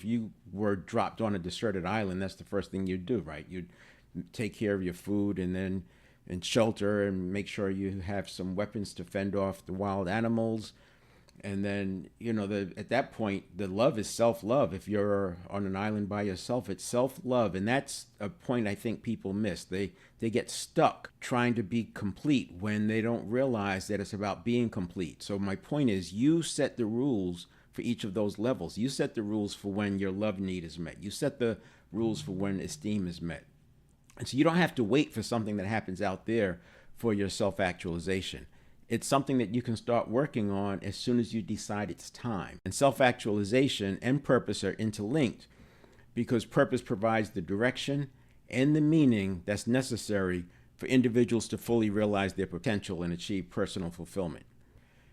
If you were dropped on a deserted island, that's the first thing you'd do, right? You'd take care of your food and shelter and make sure you have some weapons to fend off the wild animals. And then, at that point, the love is self-love. If you're on an island by yourself, it's self-love. And that's a point I think people miss. They get stuck trying to be complete when they don't realize that it's about being complete. So my point is, you set the rules for each of those levels. You set the rules for when your love need is met. You set the rules for when esteem is met. And so you don't have to wait for something that happens out there for your self-actualization. It's something that you can start working on as soon as you decide it's time. And self-actualization and purpose are interlinked because purpose provides the direction and the meaning that's necessary for individuals to fully realize their potential and achieve personal fulfillment.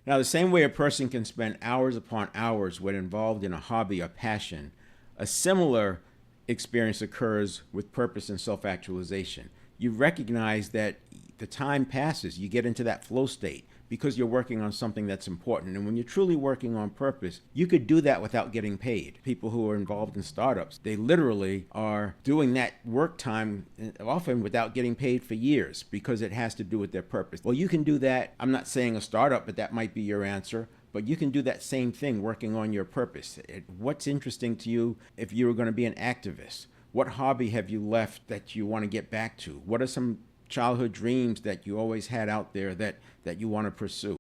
Now, the same way a person can spend hours upon hours when involved in a hobby or passion, a similar experience occurs with purpose and self-actualization. You recognize that the time passes, you get into that flow state because you're working on something that's important. And when you're truly working on purpose, you could do that without getting paid. People who are involved in startups, they literally are doing that work time often without getting paid for years because it has to do with their purpose. Well, you can do that. I'm not saying a startup, but that might be your answer. But you can do that same thing working on your purpose. What's interesting to you if you were going to be an activist? What hobby have you left that you want to get back to? What are some childhood dreams that you always had out there that you want to pursue?